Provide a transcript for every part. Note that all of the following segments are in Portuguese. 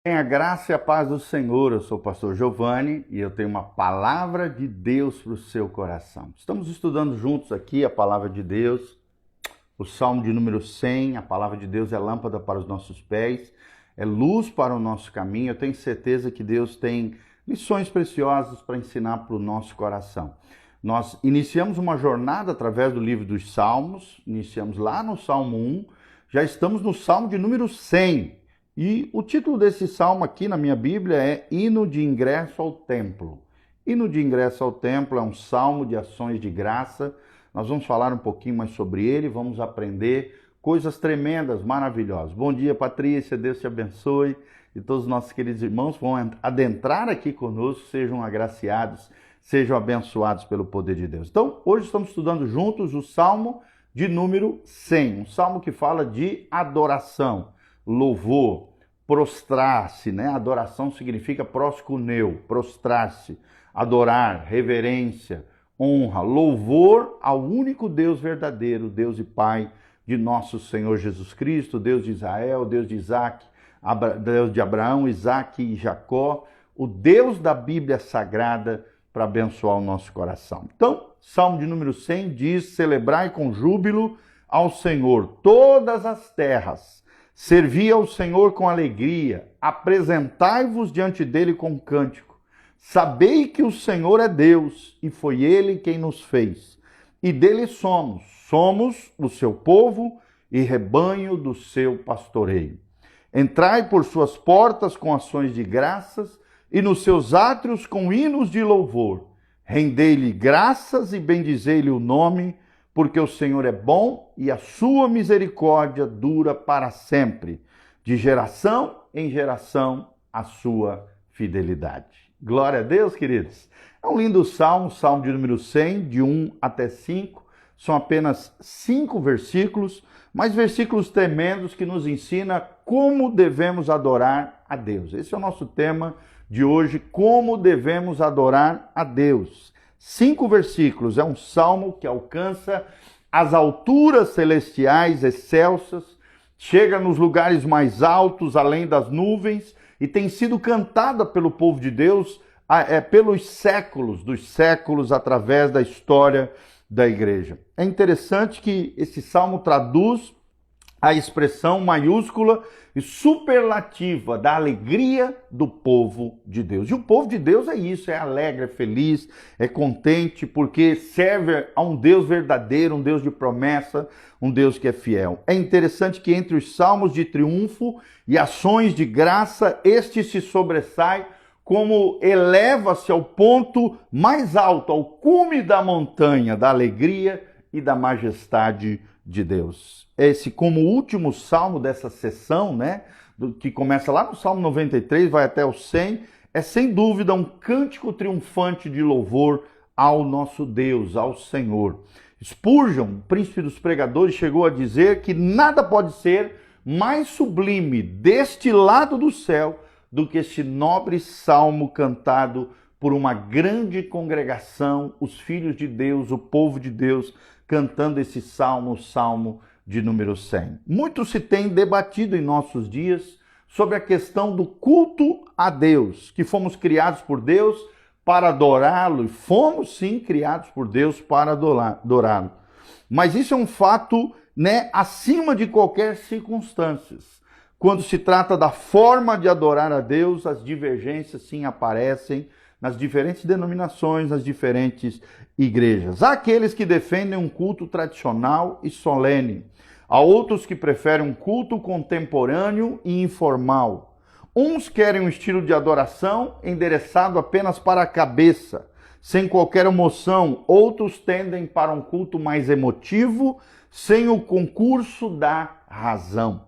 Tenha a graça e a paz do Senhor. Eu sou o pastor Giovanni e eu tenho uma palavra de Deus para o seu coração. Estamos estudando juntos aqui a palavra de Deus, o Salmo de número 100. A palavra de Deus é lâmpada para os nossos pés, é luz para o nosso caminho. Eu tenho certeza que Deus tem lições preciosas para ensinar para o nosso coração. Nós iniciamos uma jornada através do livro dos Salmos, iniciamos lá no Salmo 1, já estamos no Salmo de número 100. E o título desse salmo aqui na minha Bíblia é Hino de Ingresso ao Templo. Hino de Ingresso ao Templo é um salmo de ações de graça. Nós vamos falar um pouquinho mais sobre ele, vamos aprender coisas tremendas, maravilhosas. Bom dia, Patrícia, Deus te abençoe. E todos os nossos queridos irmãos vão adentrar aqui conosco, sejam agraciados, sejam abençoados pelo poder de Deus. Então, hoje estamos estudando juntos o salmo de número 100, um salmo que fala de adoração, louvor, prostrar-se, né? Adoração significa proskuneu, prostrar-se, adorar, reverência, honra, louvor ao único Deus verdadeiro, Deus e Pai de nosso Senhor Jesus Cristo, Deus de Israel, Deus de Isaac, Deus de Abraão, Isaac e Jacó, o Deus da Bíblia Sagrada para abençoar o nosso coração. Então, Salmo de número 100 diz: celebrai com júbilo ao Senhor todas as terras, servi ao Senhor com alegria, apresentai-vos diante dele com cântico. Sabei que o Senhor é Deus, e foi ele quem nos fez. E dele somos o seu povo e rebanho do seu pastoreio. Entrai por suas portas com ações de graças, e nos seus átrios com hinos de louvor. Rendei-lhe graças e bendizei-lhe o nome, porque o Senhor é bom e a sua misericórdia dura para sempre. De geração em geração, a sua fidelidade. Glória a Deus, queridos. É um lindo salmo, salmo de número 100, de 1 até 5. São apenas 5 versículos, mas versículos tremendos que nos ensinam como devemos adorar a Deus. Esse é o nosso tema de hoje, como devemos adorar a Deus. 5 versículos, é um salmo que alcança as alturas celestiais excelsas, chega nos lugares mais altos, além das nuvens, e tem sido cantada pelo povo de Deus pelos séculos dos séculos, através da história da igreja. É interessante que esse salmo traduz a expressão maiúscula e superlativa da alegria do povo de Deus. E o povo de Deus é isso, é alegre, é feliz, é contente, porque serve a um Deus verdadeiro, um Deus de promessa, um Deus que é fiel. É interessante que entre os salmos de triunfo e ações de graça, este se sobressai como eleva-se ao ponto mais alto, ao cume da montanha, da alegria e da majestade de Deus. Esse, como último salmo dessa sessão, né, que começa lá no Salmo 93, vai até o 100, é sem dúvida um cântico triunfante de louvor ao nosso Deus, ao Senhor. Spurgeon, príncipe dos pregadores, chegou a dizer que nada pode ser mais sublime deste lado do céu do que este nobre salmo cantado por uma grande congregação, os filhos de Deus, o povo de Deus, cantando esse salmo, o salmo de número 100. Muito se tem debatido em nossos dias sobre a questão do culto a Deus, que fomos criados por Deus para adorá-lo, e fomos sim criados por Deus para adorá-lo. Mas isso é um fato, né, acima de qualquer circunstância. Quando se trata da forma de adorar a Deus, as divergências sim aparecem nas diferentes denominações, nas diferentes igrejas. Há aqueles que defendem um culto tradicional e solene. Há outros que preferem um culto contemporâneo e informal. Uns querem um estilo de adoração endereçado apenas para a cabeça, sem qualquer emoção. Outros tendem para um culto mais emotivo, sem o concurso da razão.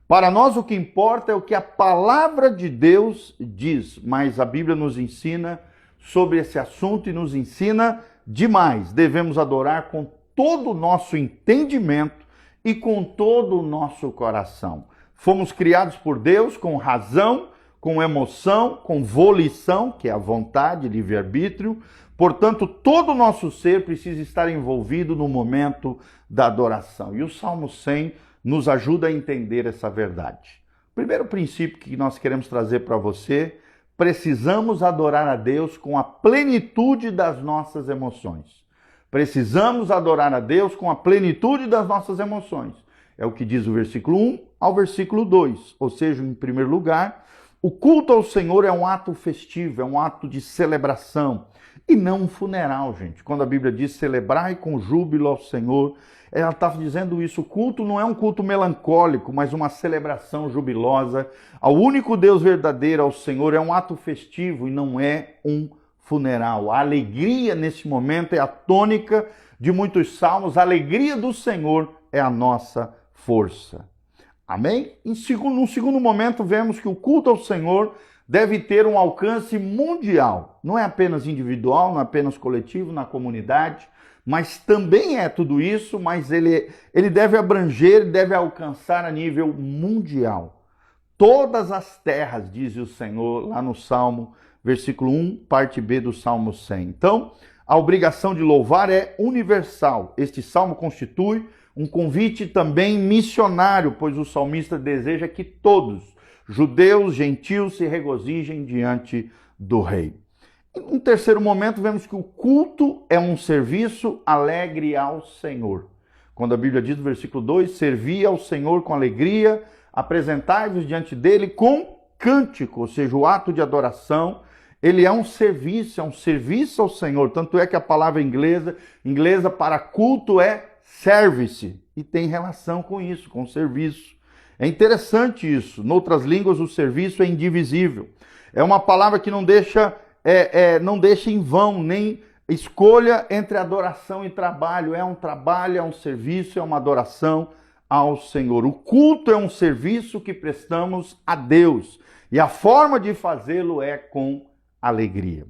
Para nós o que importa é o que a palavra de Deus diz, mas a Bíblia nos ensina sobre esse assunto e nos ensina demais. Devemos adorar com todo o nosso entendimento e com todo o nosso coração. Fomos criados por Deus com razão, com emoção, com volição, que é a vontade, livre-arbítrio. Portanto, todo o nosso ser precisa estar envolvido no momento da adoração. E o Salmo 100 nos ajuda a entender essa verdade. Primeiro princípio que nós queremos trazer para você: precisamos adorar a Deus com a plenitude das nossas emoções. Precisamos adorar a Deus com a plenitude das nossas emoções. É o que diz o versículo 1 ao versículo 2. Ou seja, em primeiro lugar, o culto ao Senhor é um ato festivo, é um ato de celebração. E não um funeral, gente. Quando a Bíblia diz celebrai com júbilo ao Senhor, ela está dizendo isso. O culto não é um culto melancólico, mas uma celebração jubilosa ao único Deus verdadeiro, ao Senhor. É um ato festivo e não é um funeral. A alegria nesse momento é a tônica de muitos salmos. A alegria do Senhor é a nossa força. Amém? Num segundo momento, vemos que o culto ao Senhor deve ter um alcance mundial. Não é apenas individual, não é apenas coletivo, na comunidade, mas também é tudo isso, mas ele deve abranger, deve alcançar a nível mundial. Todas as terras, diz o Senhor lá no Salmo, versículo 1, parte B do Salmo 100. Então, a obrigação de louvar é universal. Este salmo constitui um convite também missionário, pois o salmista deseja que todos, judeus, gentios, se regozijem diante do rei. Em terceiro momento, vemos que o culto é um serviço alegre ao Senhor. Quando a Bíblia diz no versículo 2, servi ao Senhor com alegria, apresentai-vos diante dele com cântico, ou seja, o ato de adoração, ele é um serviço ao Senhor. Tanto é que a palavra inglesa para culto é service, e tem relação com isso, com serviço. É interessante isso. Noutras línguas, o serviço é indivisível. É uma palavra que não deixa em vão, nem escolha entre adoração e trabalho. É um trabalho, é um serviço, é uma adoração ao Senhor. O culto é um serviço que prestamos a Deus, e a forma de fazê-lo é com alegria.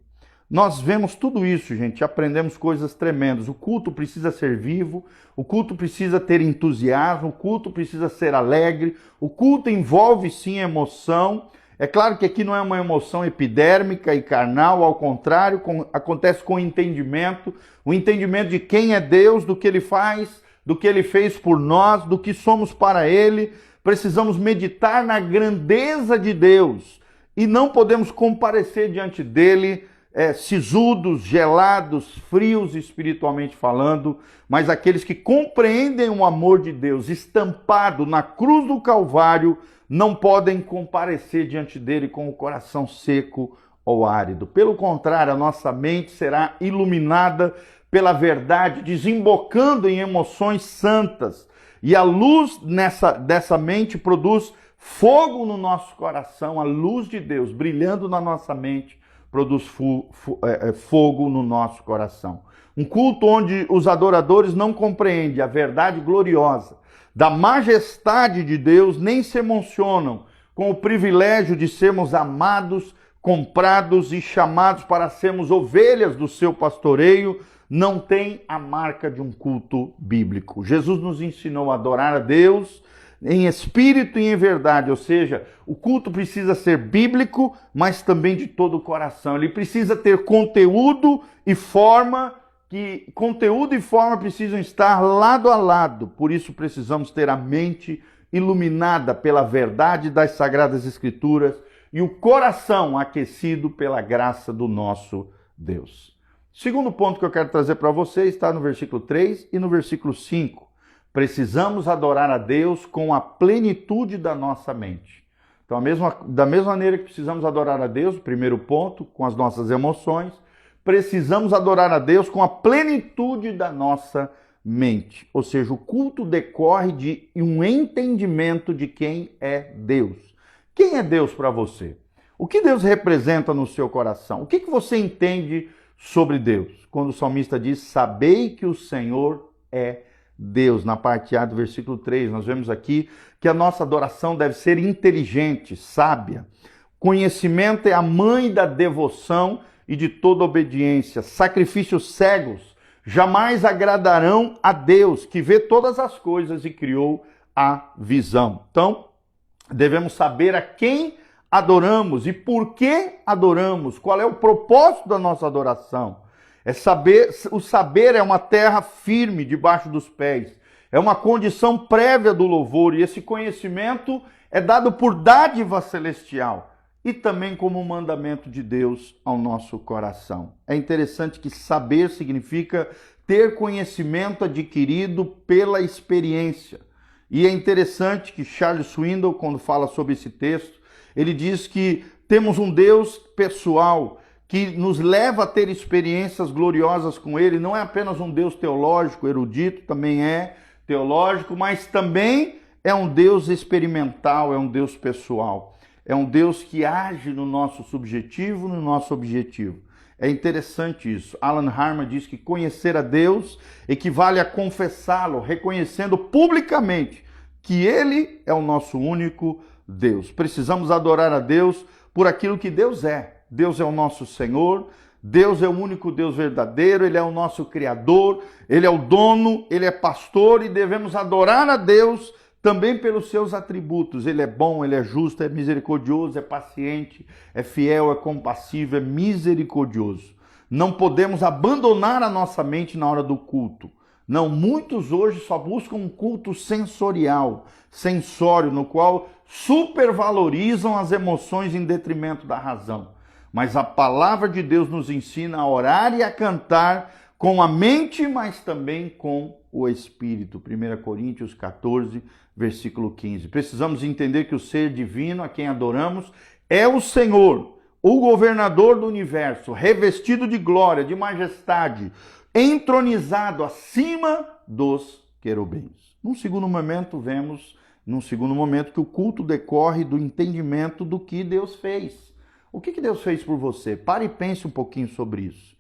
Nós vemos tudo isso, gente, aprendemos coisas tremendas. O culto precisa ser vivo, o culto precisa ter entusiasmo, o culto precisa ser alegre, o culto envolve sim emoção. É claro que aqui não é uma emoção epidérmica e carnal, ao contrário, acontece com o entendimento de quem é Deus, do que Ele faz, do que Ele fez por nós, do que somos para Ele. Precisamos meditar na grandeza de Deus e não podemos comparecer diante dEle sisudos, gelados, frios espiritualmente falando, mas aqueles que compreendem o amor de Deus estampado na cruz do Calvário não podem comparecer diante dele com o coração seco ou árido. Pelo contrário, a nossa mente será iluminada pela verdade, desembocando em emoções santas, e a luz dessa mente produz fogo no nosso coração. A luz de Deus brilhando na nossa mente produz fogo no nosso coração. Um culto onde os adoradores não compreendem a verdade gloriosa da majestade de Deus, nem se emocionam com o privilégio de sermos amados, comprados e chamados para sermos ovelhas do seu pastoreio, não tem a marca de um culto bíblico. Jesus nos ensinou a adorar a Deus em espírito e em verdade, ou seja, o culto precisa ser bíblico, mas também de todo o coração. Ele precisa ter conteúdo e forma, que conteúdo e forma precisam estar lado a lado. Por isso precisamos ter a mente iluminada pela verdade das Sagradas Escrituras e o coração aquecido pela graça do nosso Deus. Segundo ponto que eu quero trazer para você está no versículo 3 e no versículo 5. Precisamos adorar a Deus com a plenitude da nossa mente. Então, da mesma maneira que precisamos adorar a Deus, o primeiro ponto, com as nossas emoções, precisamos adorar a Deus com a plenitude da nossa mente. Ou seja, o culto decorre de um entendimento de quem é Deus. Quem é Deus para você? O que Deus representa no seu coração? O que você entende sobre Deus? Quando o salmista diz, sabei que o Senhor é Deus, na parte A do versículo 3, nós vemos aqui que a nossa adoração deve ser inteligente, sábia. Conhecimento é a mãe da devoção e de toda obediência. Sacrifícios cegos jamais agradarão a Deus, que vê todas as coisas e criou a visão. Então, devemos saber a quem adoramos e por que adoramos, qual é o propósito da nossa adoração. O saber é uma terra firme debaixo dos pés. É uma condição prévia do louvor, e esse conhecimento é dado por dádiva celestial e também como um mandamento de Deus ao nosso coração. É interessante que saber significa ter conhecimento adquirido pela experiência. E é interessante que Charles Swindoll, quando fala sobre esse texto, ele diz que temos um Deus pessoal que nos leva a ter experiências gloriosas com Ele. Não é apenas um Deus teológico, erudito, também é teológico, mas também é um Deus experimental, é um Deus pessoal. É um Deus que age no nosso subjetivo, no nosso objetivo. É interessante isso. Alan Harmer diz que conhecer a Deus equivale a confessá-lo, reconhecendo publicamente que Ele é o nosso único Deus. Precisamos adorar a Deus por aquilo que Deus é. Deus é o nosso Senhor, Deus é o único Deus verdadeiro, Ele é o nosso Criador, Ele é o dono, Ele é pastor e devemos adorar a Deus também pelos seus atributos. Ele é bom, Ele é justo, é misericordioso, é paciente, é fiel, é compassivo, é misericordioso. Não podemos abandonar a nossa mente na hora do culto. Não, muitos hoje só buscam um culto sensorial, sensório, no qual supervalorizam as emoções em detrimento da razão. Mas a palavra de Deus nos ensina a orar e a cantar com a mente, mas também com o Espírito. 1 Coríntios 14, versículo 15. Precisamos entender que o ser divino a quem adoramos é o Senhor, o governador do universo, revestido de glória, de majestade, entronizado acima dos querubins. Num segundo momento, vemos que o culto decorre do entendimento do que Deus fez. O que Deus fez por você? Pare e pense um pouquinho sobre isso.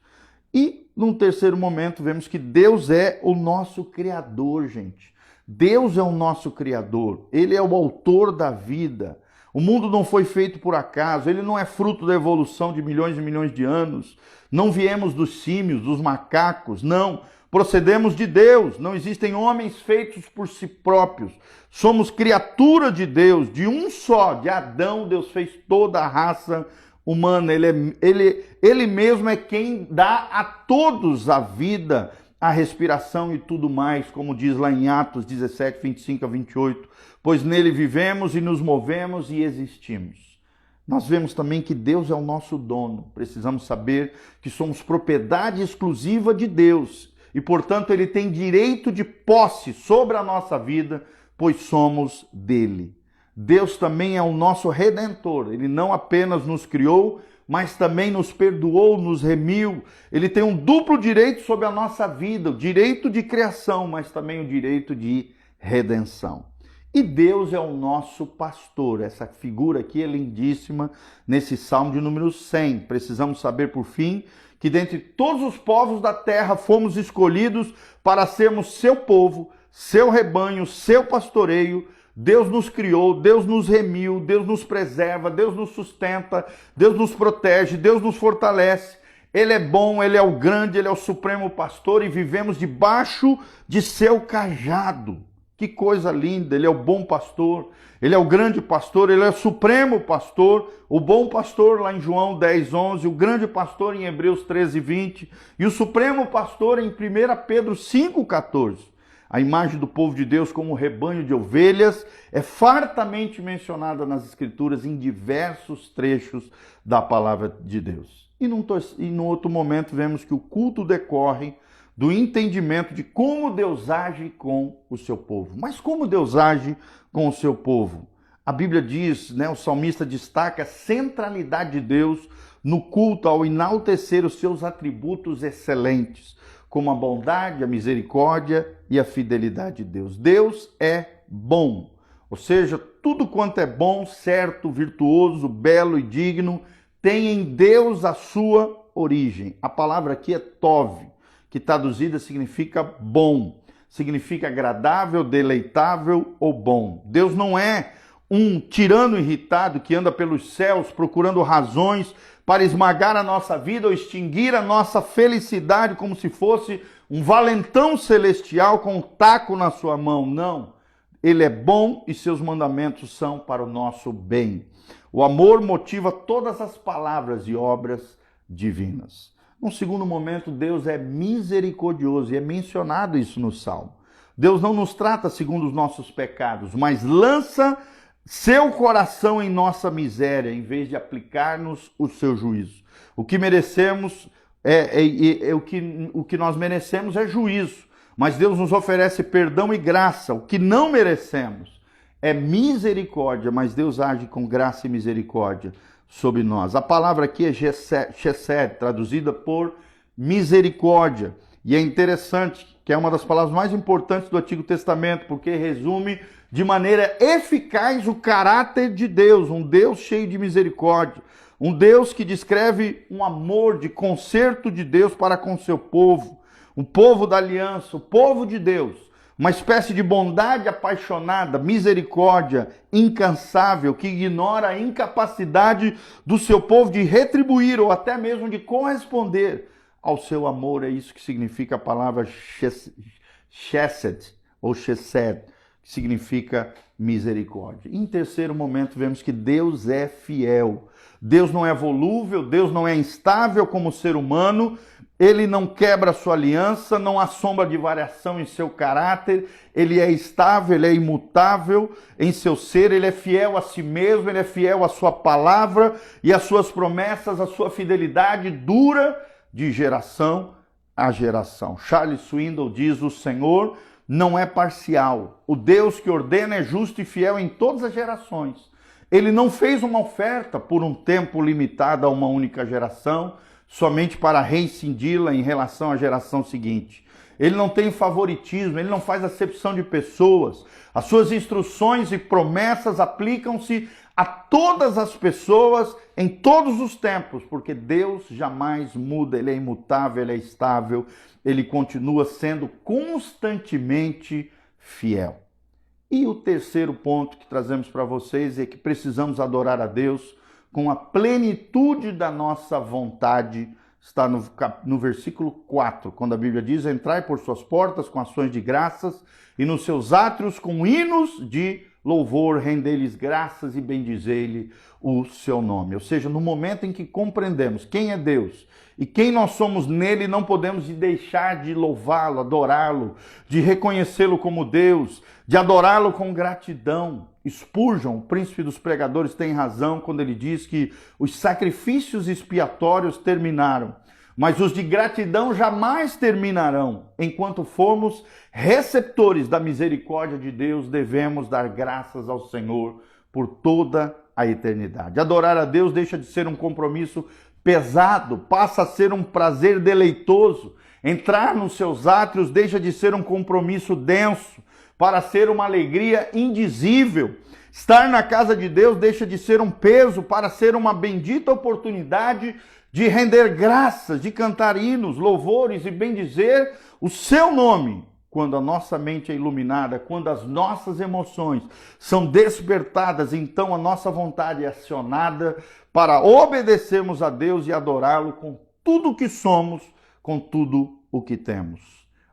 E, num terceiro momento, vemos que Deus é o nosso Criador, gente. Deus é o nosso Criador. Ele é o autor da vida. O mundo não foi feito por acaso. Ele não é fruto da evolução de milhões e milhões de anos. Não viemos dos símios, dos macacos. Não. Procedemos de Deus. Não existem homens feitos por si próprios. Somos criatura de Deus, de um só, de Adão. Deus fez toda a raça humana. Ele mesmo é quem dá a todos a vida, a respiração e tudo mais, como diz lá em Atos 17, 25 a 28. Pois nele vivemos e nos movemos e existimos. Nós vemos também que Deus é o nosso dono. Precisamos saber que somos propriedade exclusiva de Deus. E, portanto, Ele tem direito de posse sobre a nossa vida, pois somos dele. Deus também é o nosso Redentor. Ele não apenas nos criou, mas também nos perdoou, nos remiu. Ele tem um duplo direito sobre a nossa vida, o direito de criação, mas também o direito de redenção. E Deus é o nosso pastor. Essa figura aqui é lindíssima nesse Salmo de número 100. Precisamos saber, por fim, que dentre todos os povos da terra fomos escolhidos para sermos seu povo, seu rebanho, seu pastoreio. Deus nos criou, Deus nos remiu, Deus nos preserva, Deus nos sustenta, Deus nos protege, Deus nos fortalece. Ele é bom, Ele é o grande, Ele é o supremo pastor e vivemos debaixo de seu cajado. Que coisa linda, Ele é o bom pastor, Ele é o grande pastor, Ele é o supremo pastor, o bom pastor lá em João 10, 11, o grande pastor em Hebreus 13, 20 e o supremo pastor em 1 Pedro 5, 14. A imagem do povo de Deus como rebanho de ovelhas é fartamente mencionada nas Escrituras em diversos trechos da palavra de Deus. E num outro momento vemos que o culto decorre do entendimento de como Deus age com o seu povo. Mas como Deus age com o seu povo? A Bíblia diz, o salmista destaca a centralidade de Deus no culto ao enaltecer os seus atributos excelentes, como a bondade, a misericórdia e a fidelidade de Deus. Deus é bom, ou seja, tudo quanto é bom, certo, virtuoso, belo e digno, tem em Deus a sua origem. A palavra aqui é tov, que traduzida significa bom, significa agradável, deleitável ou bom. Deus não é um tirano irritado que anda pelos céus procurando razões para esmagar a nossa vida ou extinguir a nossa felicidade como se fosse um valentão celestial com um taco na sua mão. Não. Ele é bom e seus mandamentos são para o nosso bem. O amor motiva todas as palavras e obras divinas. Num segundo momento, Deus é misericordioso e é mencionado isso no Salmo. Deus não nos trata segundo os nossos pecados, mas lança seu coração em nossa miséria, em vez de aplicar-nos o seu juízo. O que merecemos o que nós merecemos é juízo, mas Deus nos oferece perdão e graça. O que não merecemos é misericórdia, mas Deus age com graça e misericórdia sobre nós. A palavra aqui é chesed, traduzida por misericórdia. E é interessante que é uma das palavras mais importantes do Antigo Testamento, porque resume de maneira eficaz o caráter de Deus, um Deus cheio de misericórdia, um Deus que descreve um amor de conserto de Deus para com seu povo, o povo da aliança, o povo de Deus, uma espécie de bondade apaixonada, misericórdia incansável, que ignora a incapacidade do seu povo de retribuir ou até mesmo de corresponder ao seu amor. É isso que significa a palavra chesed, ou chesed, que significa misericórdia. Em terceiro momento, vemos que Deus é fiel. Deus não é volúvel, Deus não é instável como ser humano, ele não quebra a sua aliança, não há sombra de variação em seu caráter, ele é estável, ele é imutável em seu ser, ele é fiel a si mesmo, ele é fiel à sua palavra e às suas promessas, a sua fidelidade dura de geração a geração. Charles Swindoll diz: o Senhor não é parcial, o Deus que ordena é justo e fiel em todas as gerações. Ele não fez uma oferta por um tempo limitado a uma única geração, somente para reincidi-la em relação à geração seguinte. Ele não tem favoritismo, ele não faz acepção de pessoas. As suas instruções e promessas aplicam-se a todas as pessoas em todos os tempos, porque Deus jamais muda, ele é imutável, ele é estável, ele continua sendo constantemente fiel. E o terceiro ponto que trazemos para vocês é que precisamos adorar a Deus com a plenitude da nossa vontade. Está no versículo 4, quando a Bíblia diz: entrai por suas portas com ações de graças e nos seus átrios com hinos de louvor, rendei-lhes graças e bendizei-lhe o seu nome. Ou seja, no momento em que compreendemos quem é Deus e quem nós somos nele, não podemos deixar de louvá-lo, adorá-lo, de reconhecê-lo como Deus, de adorá-lo com gratidão. Spurgeon, o príncipe dos pregadores, tem razão quando ele diz que os sacrifícios expiatórios terminaram, mas os de gratidão jamais terminarão. Enquanto formos receptores da misericórdia de Deus, devemos dar graças ao Senhor por toda a eternidade. Adorar a Deus deixa de ser um compromisso pesado, passa a ser um prazer deleitoso. Entrar nos seus átrios deixa de ser um compromisso denso, para ser uma alegria indizível. Estar na casa de Deus deixa de ser um peso, para ser uma bendita oportunidade de render graças, de cantar hinos, louvores e bendizer o seu nome. Quando a nossa mente é iluminada, quando as nossas emoções são despertadas, então a nossa vontade é acionada para obedecermos a Deus e adorá-lo com tudo o que somos, com tudo o que temos.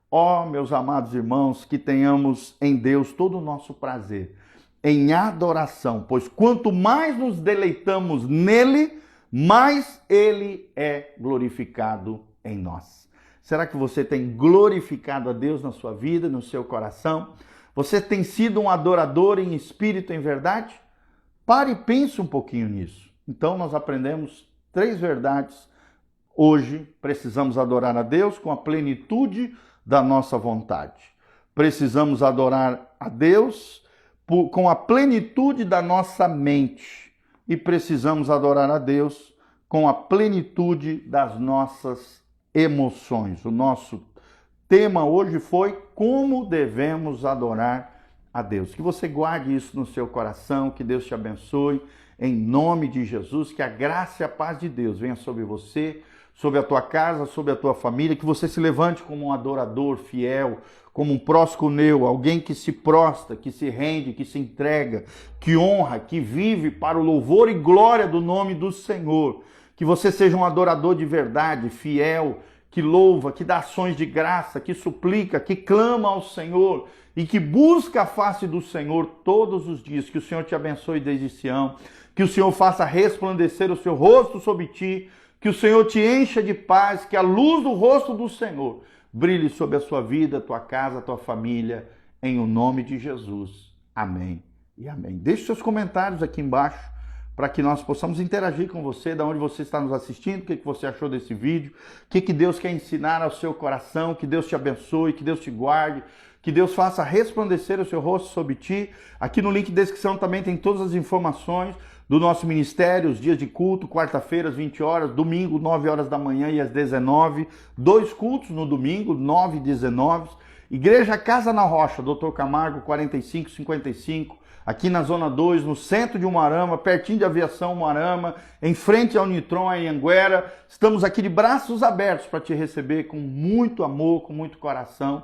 Ó, meus amados irmãos, que tenhamos em Deus todo o nosso prazer em adoração, pois quanto mais nos deleitamos nele, mais ele é glorificado em nós. Será que você tem glorificado a Deus na sua vida, no seu coração? Você tem sido um adorador em espírito, em verdade? Pare e pense um pouquinho nisso. Então nós aprendemos 3 verdades. Hoje precisamos adorar a Deus com a plenitude da nossa vontade. Precisamos adorar a Deus com a plenitude da nossa mente. E precisamos adorar a Deus com a plenitude das nossas emoções. O nosso tema hoje foi como devemos adorar a Deus. Que você guarde isso no seu coração, que Deus te abençoe, em nome de Jesus, que a graça e a paz de Deus venha sobre você, sobre a tua casa, sobre a tua família, que você se levante como um adorador fiel, como um proscuneu, alguém que se prostra, que se rende, que se entrega, que honra, que vive para o louvor e glória do nome do Senhor. Que você seja um adorador de verdade, fiel, que louva, que dá ações de graça, que suplica, que clama ao Senhor e que busca a face do Senhor todos os dias. Que o Senhor te abençoe desde Sião, que o Senhor faça resplandecer o seu rosto sobre ti, que o Senhor te encha de paz, que a luz do rosto do Senhor brilhe sobre a sua vida, a tua casa, a tua família, em o nome de Jesus. Amém e amém. Deixe seus comentários aqui embaixo para que nós possamos interagir com você, de onde você está nos assistindo, o que você achou desse vídeo, o que Deus quer ensinar ao seu coração, que Deus te abençoe, que Deus te guarde, que Deus faça resplandecer o seu rosto sobre ti. Aqui no link de descrição também tem todas as informações do nosso ministério, os dias de culto, quarta-feira às 20 horas, domingo 9 horas da manhã e às 19, 2 cultos no domingo, 9 e 19. Igreja Casa na Rocha, Dr. Camargo 4555, aqui na Zona 2, no centro de Umuarama, pertinho de Aviação Umuarama, em frente ao Nitron, em Anguera. Estamos aqui de braços abertos para te receber com muito amor, com muito coração.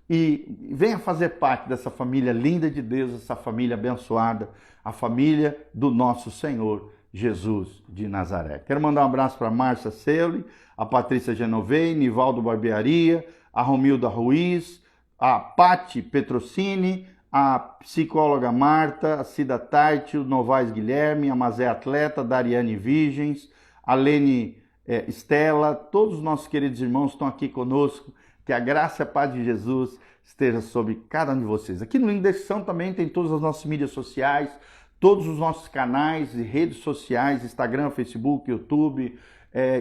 E venha fazer parte dessa família linda de Deus, essa família abençoada, a família do nosso Senhor Jesus de Nazaré. Quero mandar um abraço para a Márcia Seuli, a Patrícia Genovei, Nivaldo Barbearia, a Romilda Ruiz, a Pati Petrocini, a psicóloga Marta, a Cida Tarte, o Novaes Guilherme, a Mazé Atleta, Dariane Virgens, a Lene Estela, todos os nossos queridos irmãos estão aqui conosco. Que a graça e a paz de Jesus esteja sobre cada um de vocês. Aqui no link da descrição também tem todas as nossas mídias sociais, todos os nossos canais e redes sociais, Instagram, Facebook, YouTube,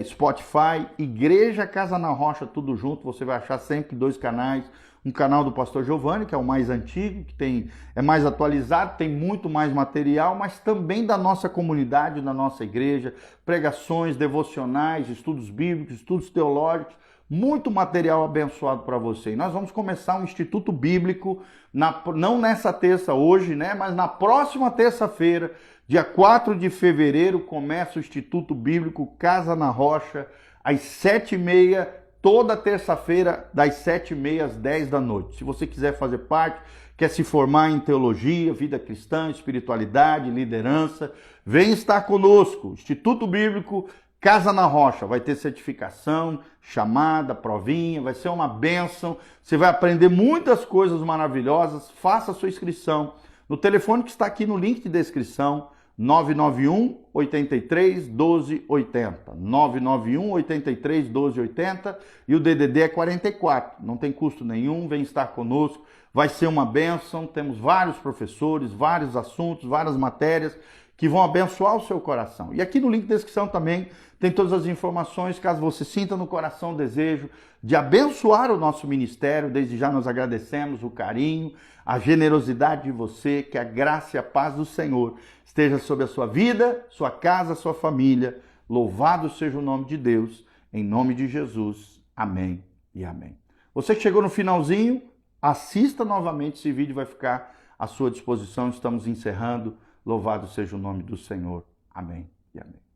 Spotify, Igreja Casa na Rocha, tudo junto. Você vai achar sempre 2 canais. Um canal do Pastor Giovanni, que é o mais antigo, que é mais atualizado, tem muito mais material, mas também da nossa comunidade, da nossa igreja, pregações, devocionais, estudos bíblicos, estudos teológicos, muito material abençoado para você. E nós vamos começar um Instituto Bíblico, não nessa terça hoje, né? Mas na próxima terça-feira, dia 4 de fevereiro, começa o Instituto Bíblico Casa na Rocha, às 7h30, toda terça-feira, das 7h30 às 10 da noite. Se você quiser fazer parte, quer se formar em teologia, vida cristã, espiritualidade, liderança, vem estar conosco. Instituto Bíblico Casa na Rocha, vai ter certificação, chamada, provinha, vai ser uma bênção. Você vai aprender muitas coisas maravilhosas. Faça a sua inscrição no telefone que está aqui no link de descrição, 991 83 12 80. 991 83 12 80 e o DDD é 44. Não tem custo nenhum, vem estar conosco. Vai ser uma bênção. Temos vários professores, vários assuntos, várias matérias que vão abençoar o seu coração. E aqui no link de descrição também tem todas as informações, caso você sinta no coração o desejo de abençoar o nosso ministério. Desde já nós agradecemos o carinho, a generosidade de você, que a graça e a paz do Senhor esteja sobre a sua vida, sua casa, sua família. Louvado seja o nome de Deus, em nome de Jesus. Amém e amém. Você que chegou no finalzinho, assista novamente, esse vídeo vai ficar à sua disposição. Estamos encerrando. Louvado seja o nome do Senhor. Amém e amém.